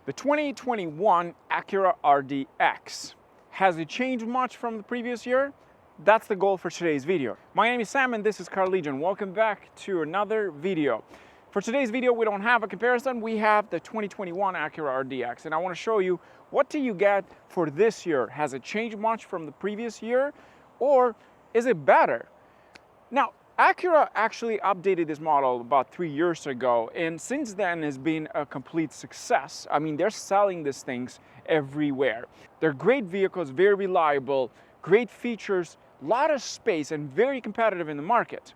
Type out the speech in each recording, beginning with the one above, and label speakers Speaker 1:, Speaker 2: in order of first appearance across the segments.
Speaker 1: The 2021 Acura RDX. Has it changed much from the previous year? That's the goal for today's video. My name is Sam and this is Car Legion. Welcome back to another video. For today's video, we don't have a comparison. We have the 2021 Acura RDX, and I want to show you what do you get for this year. Has it changed much from the previous year, or is it better? Now, Acura actually updated this model about 3 years ago, and since then has been a complete success. I mean, they're selling these things everywhere. They're great vehicles, very reliable, great features, a lot of space, and very competitive in the market.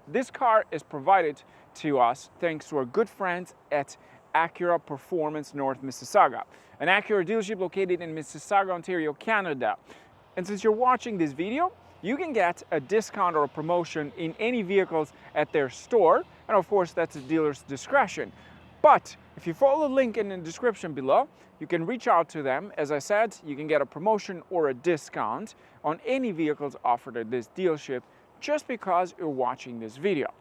Speaker 1: This car is provided to us thanks to our good friends at Acura Performance North Mississauga, an Acura dealership located in Mississauga, Ontario, Canada. And since you're watching this video, you can get a discount or a promotion in any vehicles at their store, and of course that's at dealer's discretion. But if you follow the link in the description below, you can reach out to them. As I said, you can get a promotion or a discount on any vehicles offered at this dealership just because you're watching this video.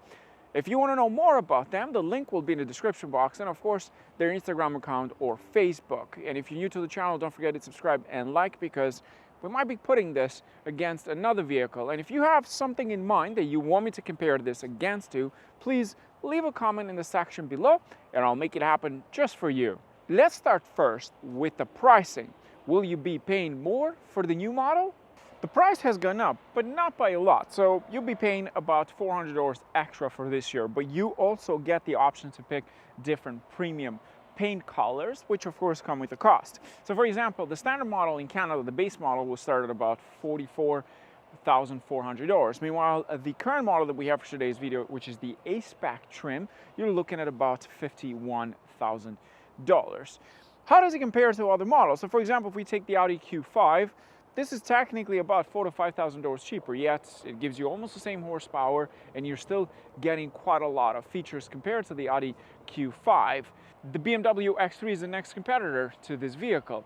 Speaker 1: If you want to know more about them, the link will be in the description box, and of course their Instagram account or Facebook. And if you're new to the channel, don't forget to subscribe and like, because we might be putting this against another vehicle. And if you have something in mind that you want me to compare this against to, please leave a comment in the section below and I'll make it happen just for you. Let's start first with the pricing. Will you be paying more for the new model? The price has gone up, but not by a lot. So you'll be paying about $400 extra for this year, but you also get the option to pick different premium paint colors, which of course come with a cost. So for example, the standard model in Canada, the base model, will start at about $44,400. Meanwhile, the current model that we have for today's video, which is the A Spec trim, you're looking at about $51,000. How does it compare to other models? So for example, if we take the Audi Q5, this is technically about $4,000 to $5,000 cheaper, yet it gives you almost the same horsepower and you're still getting quite a lot of features compared to the Audi Q5. The BMW X3 is the next competitor to this vehicle.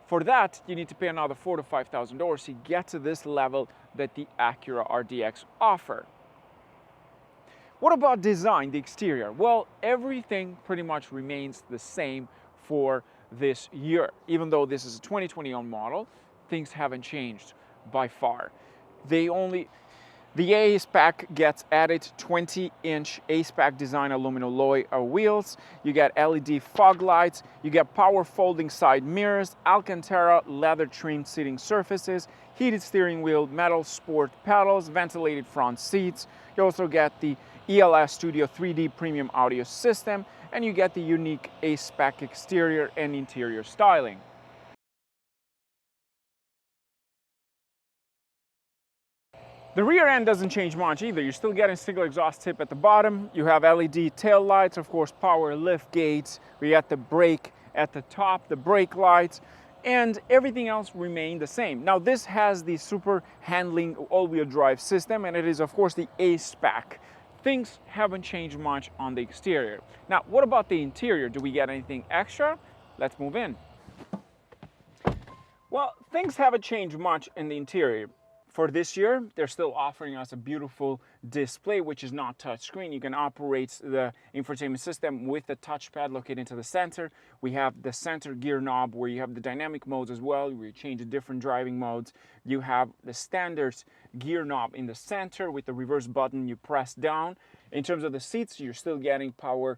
Speaker 1: For that, you need to pay another $4,000 to $5,000 to get to this level that the Acura RDX offer. What about design, the exterior? Well, everything pretty much remains the same for this year. Even though this is a 2021 model, things haven't changed by far. The A Spec gets added 20-inch A Spec design aluminum alloy wheels. You get LED fog lights. You get power folding side mirrors, Alcantara leather trimmed seating surfaces, heated steering wheel, metal sport pedals, ventilated front seats. You also get the ELS Studio 3D premium audio system, and you get the unique A Spec exterior and interior styling. The rear end doesn't change much either. You're still getting single exhaust tip at the bottom. You have LED tail lights, of course, power lift gates. We got the brake at the top, the brake lights, and everything else remained the same. Now this has the super handling all-wheel drive system, and it is of course the A Spec. Things haven't changed much on the exterior. Now, what about the interior? Do we get anything extra? Let's move in. Well, things haven't changed much in the interior. For this year, they're still offering us a beautiful display, which is not touchscreen. You can operate the infotainment system with the touchpad located into the center. We have the center gear knob where you have the dynamic modes as well, where you change the different driving modes. You have the standard gear knob in the center with the reverse button you press down. In terms of the seats, you're still getting power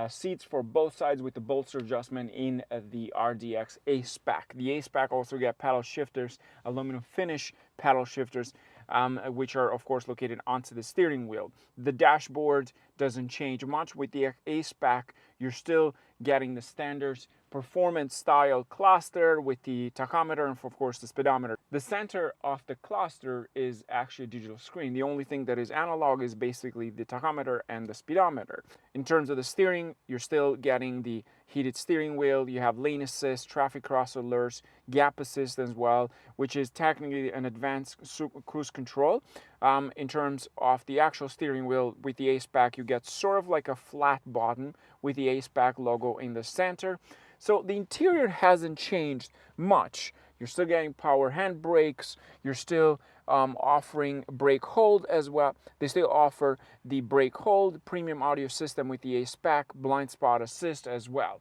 Speaker 1: seats for both sides with the bolster adjustment in the RDX A Spec. The A Spec also get paddle shifters, aluminum finish paddle shifters, which are of course located onto the steering wheel. The dashboard doesn't change much. With the A Spec, you're still getting the standard performance style cluster with the tachometer and of course the speedometer. The center of the cluster is actually a digital screen. The only thing that is analog is basically the tachometer and the speedometer. In terms of the steering, you're still getting the heated steering wheel. You have lane assist, traffic cross alerts, gap assist as well, which is technically an advanced cruise control. In terms of the actual steering wheel with the A Spec, you get sort of like a flat bottom with the A Spec logo in the center. So the interior hasn't changed much. You're still getting power hand brakes. You're still offering brake hold as well. They still offer the brake hold premium audio system with the A Spec, blind spot assist as well.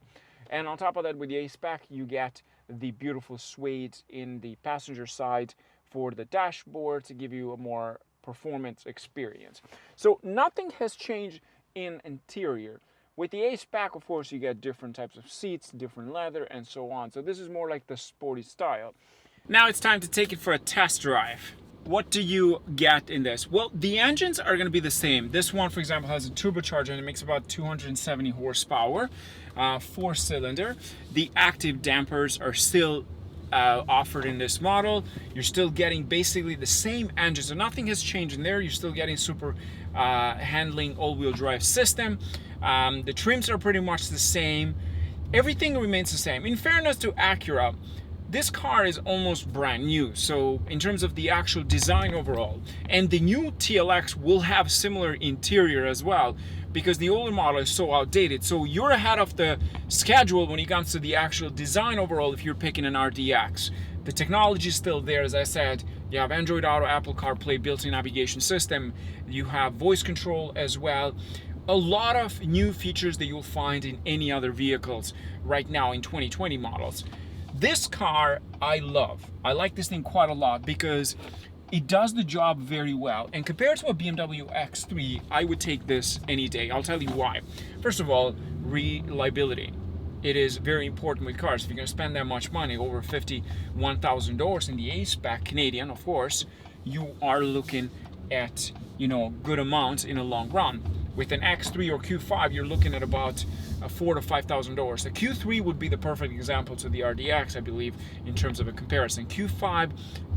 Speaker 1: And on top of that, with the A Spec, you get the beautiful suede in the passenger side for the dashboard to give you a more performance experience. So nothing has changed in interior. With the A Spec, of course, you get different types of seats, different leather, and so on. So this is more like the sporty style. Now it's time to take it for a test drive. What do you get in this? Well, the engines are going to be the same. This one, for example, has a turbocharger and it makes about 270 horsepower, 4-cylinder. The active dampers are still offered in this model. You're still getting basically the same engine, so nothing has changed in there. You're still getting super handling all-wheel drive system. The trims are pretty much the same. Everything remains the same. In fairness to Acura, this car is almost brand new, so in terms of the actual design overall. And the new TLX will have similar interior as well, because the older model is so outdated. So you're ahead of the schedule when it comes to the actual design overall if you're picking an RDX. The technology is still there, as I said. You have Android Auto, Apple CarPlay, built-in navigation system. You have voice control as well. A lot of new features that you'll find in any other vehicles right now in 2020 models. This car I love. I like this thing quite a lot because it does the job very well. And compared to a BMW X3, I would take this any day. I'll tell you why. First of all, reliability. It is very important with cars. If you're going to spend that much money, over $51,000 in the A Spec, Canadian, of course, you are looking at, good amounts in a long run. With an X3 or Q5, you're looking at about $4,000 to $5,000. The Q3 would be the perfect example to the RDX, I believe, in terms of a comparison. Q5,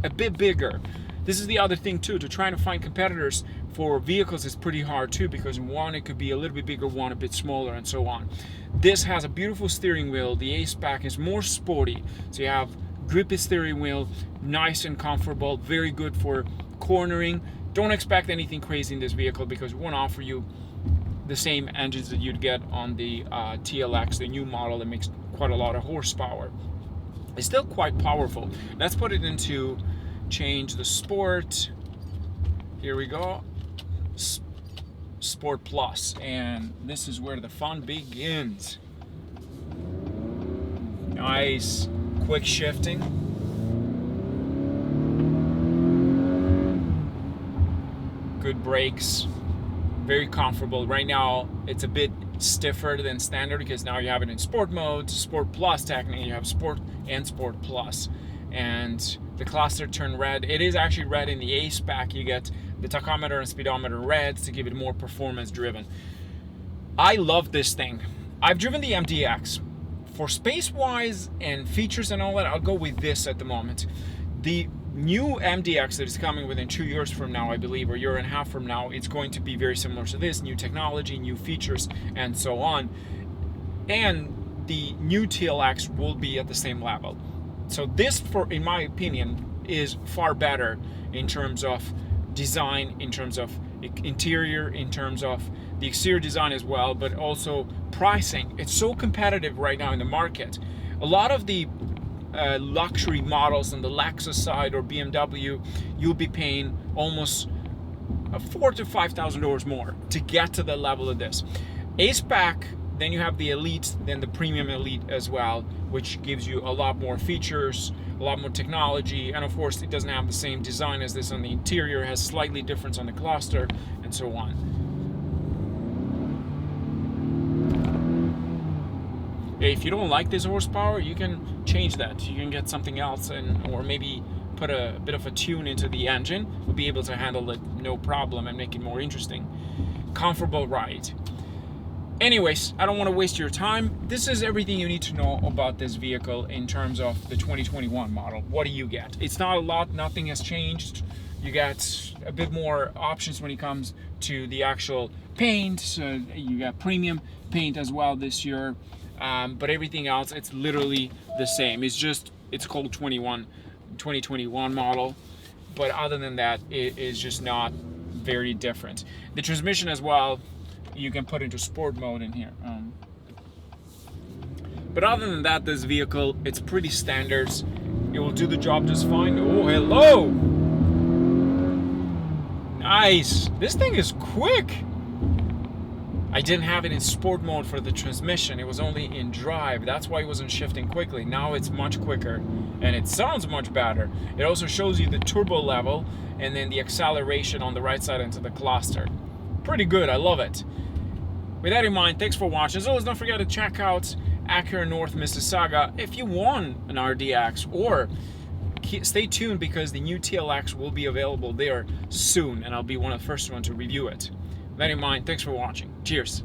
Speaker 1: a bit bigger. This is the other thing too, to try to find competitors for vehicles is pretty hard too, because one, it could be a little bit bigger, one a bit smaller, and so on. This has a beautiful steering wheel. The A Spec is more sporty, so you have grippy steering wheel, nice and comfortable, very good for cornering. Don't expect anything crazy in this vehicle because it won't offer you the same engines that you'd get on the TLX, the new model that makes quite a lot of horsepower. It's still quite powerful. Let's put it into change the sport. Here we go. Sport Plus, and this is where the fun begins. Nice, quick shifting. Good brakes. Very comfortable. Right now it's a bit stiffer than standard because now you have it in sport mode, Sport Plus technically. You have Sport and Sport Plus, and the cluster turned red. It is actually red in the A Spec. You get the tachometer and speedometer reds to give it more performance driven. I love this thing. I've driven the MDX. For space wise and features and all that, I'll go with this at the moment. The new MDX that is coming within 2 years from now, I believe, or a year and a half from now, it's going to be very similar to this. New technology, new features, and so on. And the new TLX will be at the same level. So this, in my opinion, is far better in terms of design, in terms of interior, in terms of the exterior design as well, but also pricing. It's so competitive right now in the market. A lot of the luxury models on the Lexus side or BMW, you'll be paying almost $4,000 to $5,000 more to get to the level of this. A Spec, then you have the Elite, then the Premium Elite as well, which gives you a lot more features, a lot more technology, and of course it doesn't have the same design as this on the interior, it has slightly difference on the cluster, and so on. If you don't like this horsepower, you can change that. You can get something else, or maybe put a bit of a tune into the engine. We'll be able to handle it no problem and make it more interesting. Comfortable ride. Anyways, I don't want to waste your time. This is everything you need to know about this vehicle in terms of the 2021 model. What do you get? It's not a lot, nothing has changed. You get a bit more options when it comes to the actual paint. So you got premium paint as well this year. But everything else, it's literally the same. It's called 2021 model. But other than that, it is just not very different. The transmission as well, you can put into sport mode in here. But other than that, this vehicle, it's pretty standard. It will do the job just fine. Oh, hello! Nice. This thing is quick. I didn't have it in sport mode for the transmission. It was only in drive. That's why it wasn't shifting quickly. Now it's much quicker and it sounds much better. It also shows you the turbo level and then the acceleration on the right side into the cluster. Pretty good, I love it. With that in mind, thanks for watching. As always, don't forget to check out Acura North Mississauga if you want an RDX, or stay tuned because the new TLX will be available there soon and I'll be one of the first ones to review it. With that in mind, thanks for watching. Cheers.